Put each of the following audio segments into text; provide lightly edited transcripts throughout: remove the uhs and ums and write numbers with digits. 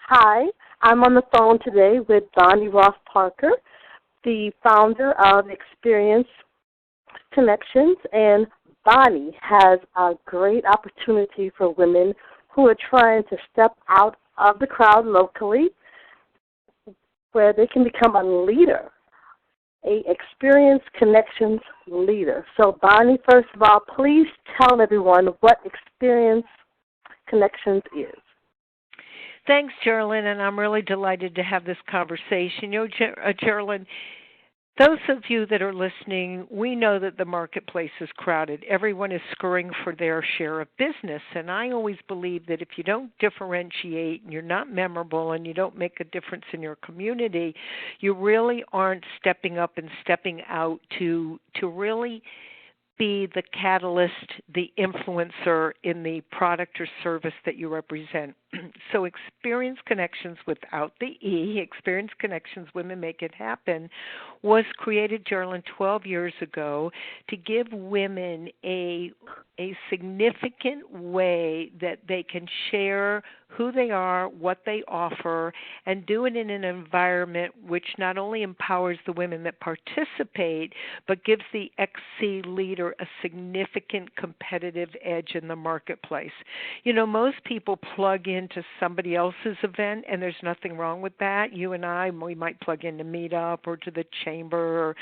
Hi, I'm on the phone today with Bonnie Ross Parker, the founder of Xperience Connections, and Bonnie has a great opportunity for women who are trying to step out of the crowd locally where they can become a leader, a Xperience Connections leader. So Bonnie, first of all, please tell everyone what Xperience Connections is. Thanks, Geraldine, and I'm really delighted to have this conversation. Geraldine, those of you that are listening, we know that the marketplace is crowded. Everyone is scurrying for their share of business, and I always believe that if you don't differentiate and you're not memorable and you don't make a difference in your community, you really aren't stepping up and stepping out to really be the catalyst, the influencer in the product or service that you represent. So Xperience Connections without the E, Xperience Connections, Women Make It Happen, was created, Geraldine, 12 years ago to give women a significant way that they can share who they are, what they offer, and do it in an environment which not only empowers the women that participate, but gives the XC leader a significant competitive edge in the marketplace. You know, most people plug into somebody else's event, and there's nothing wrong with that. You and I, we might plug into Meetup or to the Chamber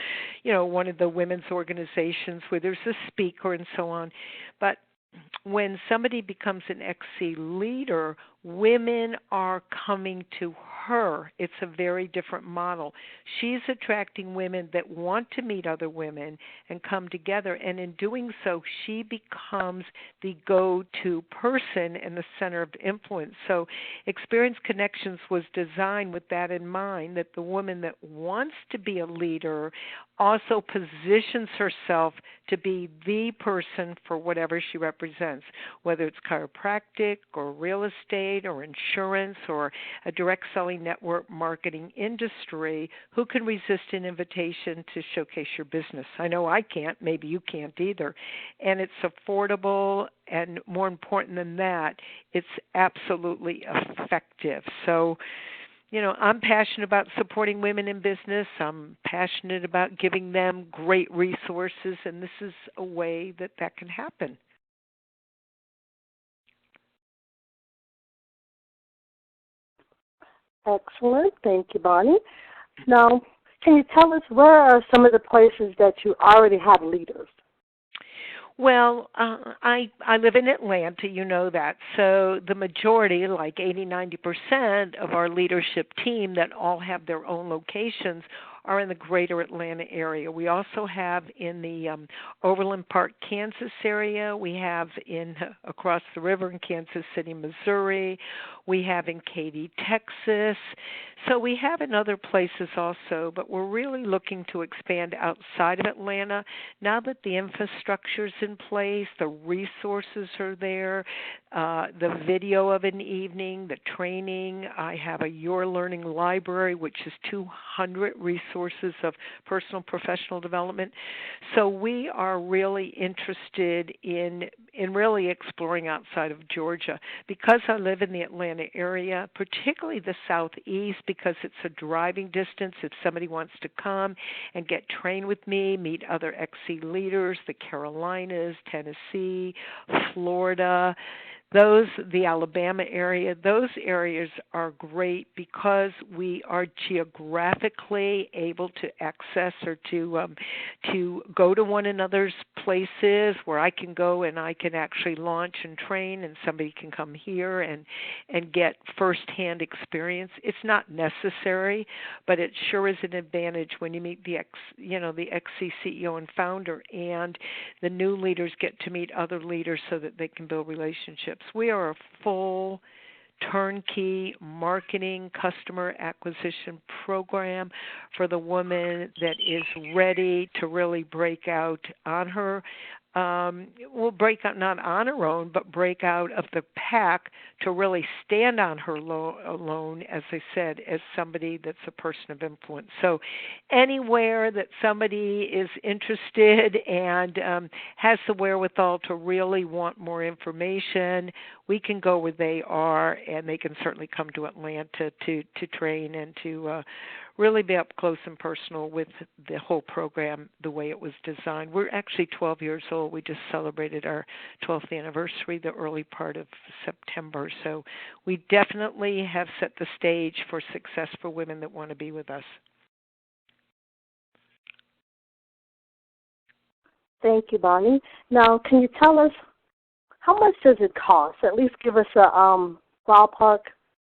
or, one of the women's organizations where there's a speaker and so on. But when somebody becomes an XC leader, women are coming to her. It's a very different model. She's attracting women that want to meet other women and come together, and in doing so, she becomes the go-to person and the center of influence. So Xperience Connections was designed with that in mind, that the woman that wants to be a leader also positions herself to be the person for whatever she represents, whether it's chiropractic or real estate or insurance or a direct selling network marketing industry. Who can resist an invitation to showcase your business? I know I can't. Maybe you can't either. And it's affordable, and more important than that, it's absolutely effective. So, I'm passionate about supporting women in business. I'm passionate about giving them great resources, and this is a way that can happen. Excellent. Thank you, Bonnie. Now, can you tell us where are some of the places that you already have leaders? Well, I live in Atlanta, you know that. So the majority, like 80-90% of our leadership team that all have their own locations are in the greater Atlanta area. We also have in the Overland Park, Kansas area. We have across the river in Kansas City, Missouri. We have in Katy, Texas. So we have in other places also, but we're really looking to expand outside of Atlanta. Now that the infrastructure's in place, the resources are there, the video of an evening, the training. I have a Your Learning library, which is 200 resources of personal professional development. So we are really interested in really exploring outside of Georgia. Because I live in the Atlanta area, particularly the southeast, because it's a driving distance if somebody wants to come and get trained with me, meet other XC leaders, the Carolinas, Tennessee, Florida, the Alabama area, those areas are great because we are geographically able to access or to go to one another's places where I can go and I can actually launch and train, and somebody can come here and get firsthand experience. It's not necessary, but it sure is an advantage when you meet the XC CEO and founder, and the new leaders get to meet other leaders so that they can build relationships. We are a full turnkey marketing customer acquisition program for the woman that is ready to really break out on her will break out, not on her own, but break out of the pack to really stand on her alone, as I said, as somebody that's a person of influence. So anywhere that somebody is interested and has the wherewithal to really want more information, we can go where they are, and they can certainly come to Atlanta to train and to really be up close and personal with the whole program the way it was designed. We're actually 12 years old. We just celebrated our 12th anniversary the early part of September. So we definitely have set the stage for success for women that want to be with us. Thank you, Bonnie. Now, can you tell us how much does it cost? At least give us a ballpark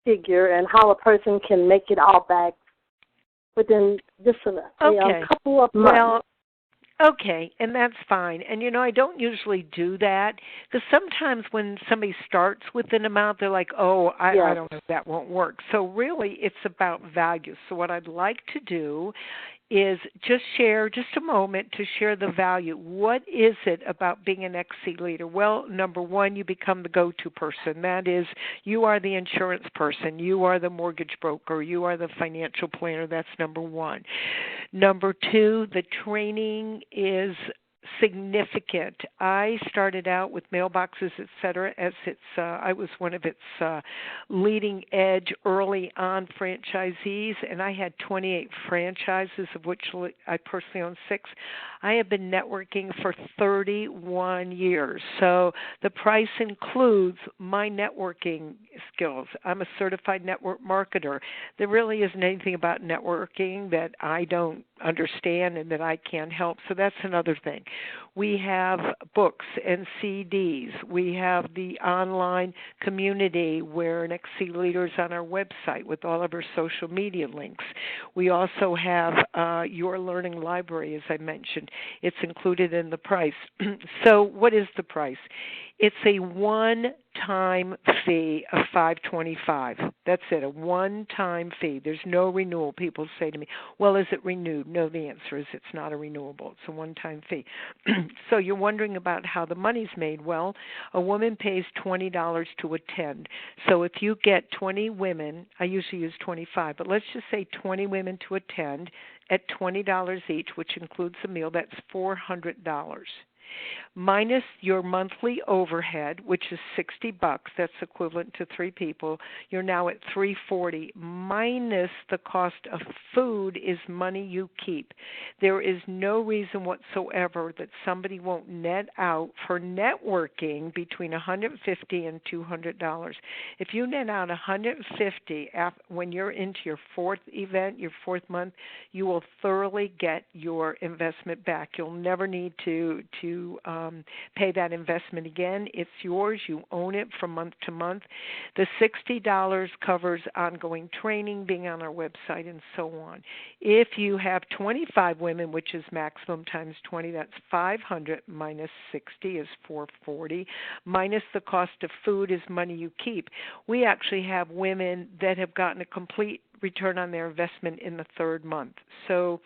figure and how a person can make it all back within just a couple of months. Well, okay, and that's fine. And, I don't usually do that because sometimes when somebody starts with an amount, they're like, I don't know, that won't work. So really it's about value. So what I'd like to do is just share just a moment to share the value. What is it about being an XC leader? Well, number one, you become the go-to person. That is, you are the insurance person. You are the mortgage broker. You are the financial planner. That's number one. Number two, the training is significant. I started out with mailboxes, et cetera, as I was one of its leading edge early on franchisees, and I had 28 franchises, of which I personally own 6. I have been networking for 31 years, so the price includes my networking skills. I'm a certified network marketer. There really isn't anything about networking that I don't understand and that I can't help, so that's another thing. We have books and CDs. We have the online community where an XC Leader is on our website with all of our social media links. We also have your learning library, as I mentioned. It's included in the price. So what is the price? It's a one-time fee of $525. That's it, a one-time fee. There's no renewal. People say to me, well, is it renewed? No, the answer is it's not a renewable. It's a one-time fee. So you're wondering about how the money's made. Well, a woman pays $20 to attend. So if you get 20 women, I usually use 25, but let's just say 20 women to attend at $20 each, which includes a meal, that's $400. Minus your monthly overhead, which is $60. That's equivalent to 3 people. You're now at $340. Minus the cost of food is money you keep. There is no reason whatsoever that somebody won't net out for networking between $150 and $200. If you net out $150 when you're into your 4th event, your 4th month, you will thoroughly get your investment back. You'll never need to pay that investment again. It's yours. You own it from month to month. The $60 covers ongoing training, being on our website, and so on. If you have 25 women, which is maximum times 20, that's 500 minus 60 is 440. Minus the cost of food is money you keep. We actually have women that have gotten a complete return on their investment in the 3rd month. So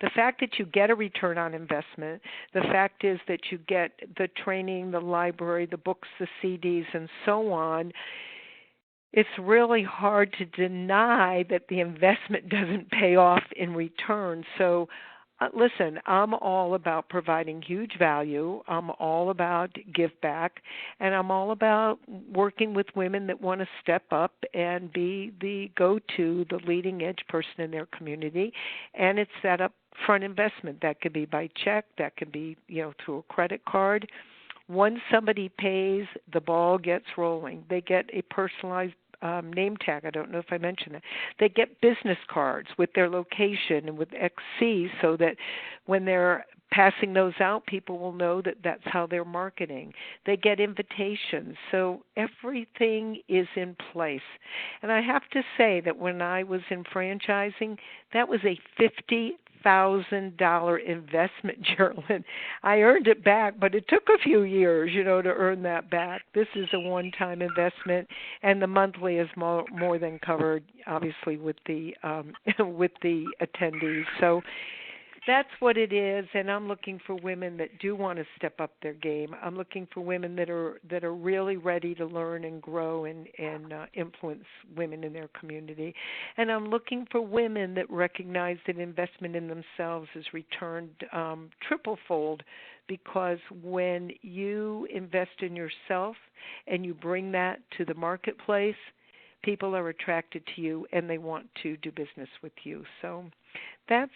the fact that you get a return on investment, the fact is that you get the training, the library, the books, the CDs, and so on, it's really hard to deny that the investment doesn't pay off in return. So listen, I'm all about providing huge value. I'm all about give back, and I'm all about working with women that want to step up and be the go-to, the leading edge person in their community. And it's that upfront investment. That could be by check. That could be, through a credit card. Once somebody pays, the ball gets rolling. They get a personalized name tag. I don't know if I mentioned that. They get business cards with their location and with XC so that when they're passing those out, people will know that that's how they're marketing. They get invitations. So everything is in place. And I have to say that when I was in franchising, that was a $50,000 investment, Geraldine. I earned it back, but it took a few years, to earn that back. This is a one-time investment, and the monthly is more than covered, obviously, with the with the attendees. So that's what it is, and I'm looking for women that do want to step up their game. I'm looking for women that are really ready to learn and grow and influence women in their community. And I'm looking for women that recognize that investment in themselves is returned triple-fold, because when you invest in yourself and you bring that to the marketplace, people are attracted to you and they want to do business with you. So that's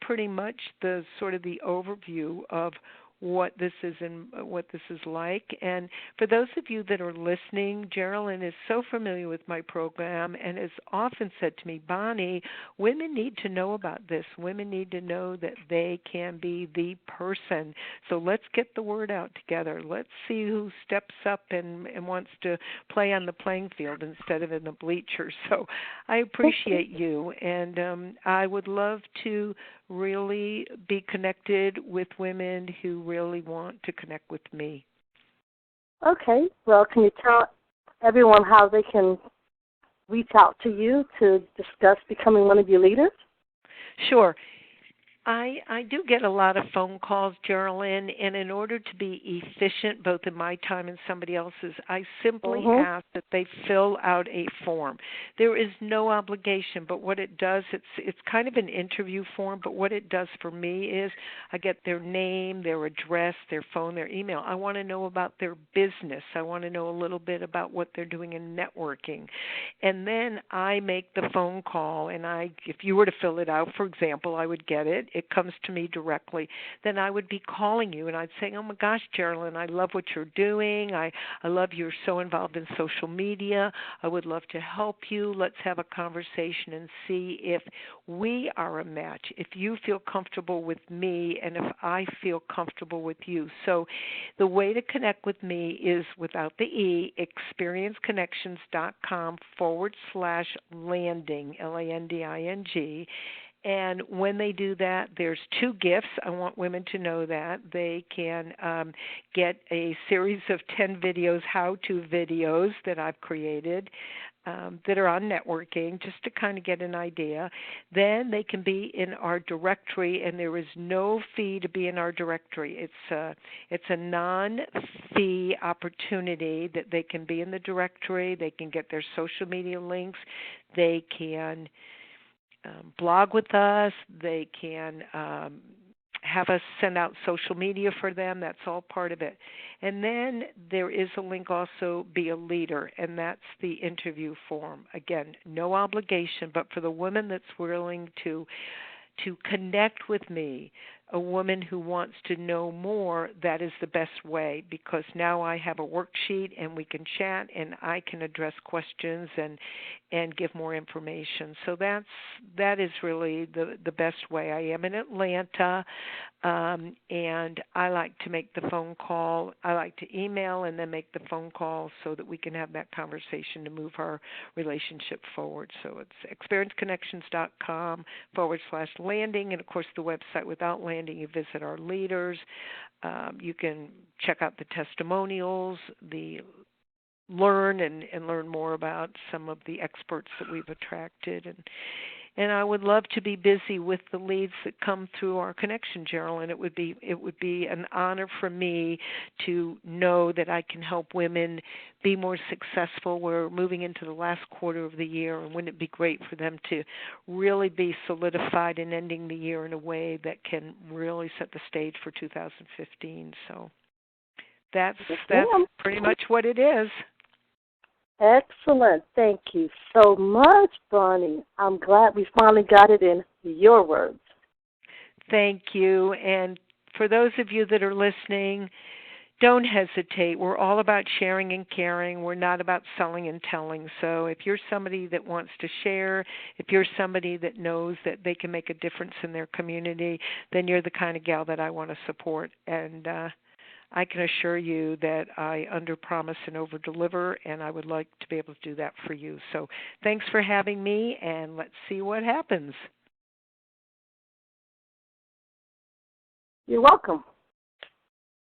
pretty much the sort of the overview of what this is and what this is like. And for those of you that are listening, Geraldine is so familiar with my program and has often said to me, Bonnie, women need to know about this. Women need to know that they can be the person. So let's get the word out together. Let's see who steps up and wants to play on the playing field instead of in the bleachers. So I appreciate you, and I would love to really be connected with women who really want to connect with me. Okay. Well, can you tell everyone how they can reach out to you to discuss becoming one of your leaders? Sure. I do get a lot of phone calls, Geraldine, and in order to be efficient both in my time and somebody else's, I simply ask that they fill out a form. There is no obligation, but what it does, it's kind of an interview form, but what it does for me is I get their name, their address, their phone, their email. I want to know about their business. I want to know a little bit about what they're doing in networking. And then I make the phone call, and if you were to fill it out, for example, I would get it. It comes to me directly. Then I would be calling you, and I'd say, oh, my gosh, Geraldine, I love what you're doing. I love you're so involved in social media. I would love to help you. Let's have a conversation and see if we are a match, if you feel comfortable with me, and if I feel comfortable with you. So the way to connect with me is without the E, xperienceconnections.com/landing, LANDING. And when they do that, there's 2 gifts. I want women to know that. They can get a series of 10 videos, how-to videos that I've created that are on networking, just to kind of get an idea. Then they can be in our directory, and there is no fee to be in our directory. It's a non-fee opportunity that they can be in the directory. They can get their social media links. They can blog with us. They can have us send out social media for them. That's all part of it. And then there is a link also, Be a Leader, and that's the interview form. Again, no obligation, but for the woman that's willing to connect with me, a woman who wants to know more, that is the best way, because now I have a worksheet and we can chat and I can address questions and give more information. So that is really the best way. I am in Atlanta, and I like to make the phone call. I like to email and then make the phone call so that we can have that conversation to move our relationship forward. So it's xperienceconnections.com/landing, and of course the website without landing, you visit our leaders. You can check out the testimonials, learn more about some of the experts that we've attracted, and I would love to be busy with the leads that come through our connection, Geraldine. It would be an honor for me to know that I can help women be more successful. We're moving into the last quarter of the year, and wouldn't it be great for them to really be solidified in ending the year in a way that can really set the stage for 2015. So that's pretty much what it is. Excellent. Thank you so much, Bonnie. I'm glad we finally got it in your words. Thank you. And for those of you that are listening, don't hesitate. We're all about sharing and caring. We're not about selling and telling. So if you're somebody that wants to share, if you're somebody that knows that they can make a difference in their community, then you're the kind of gal that I want to support. And I can assure you that I underpromise and overdeliver, and I would like to be able to do that for you. So thanks for having me, and let's see what happens. You're welcome.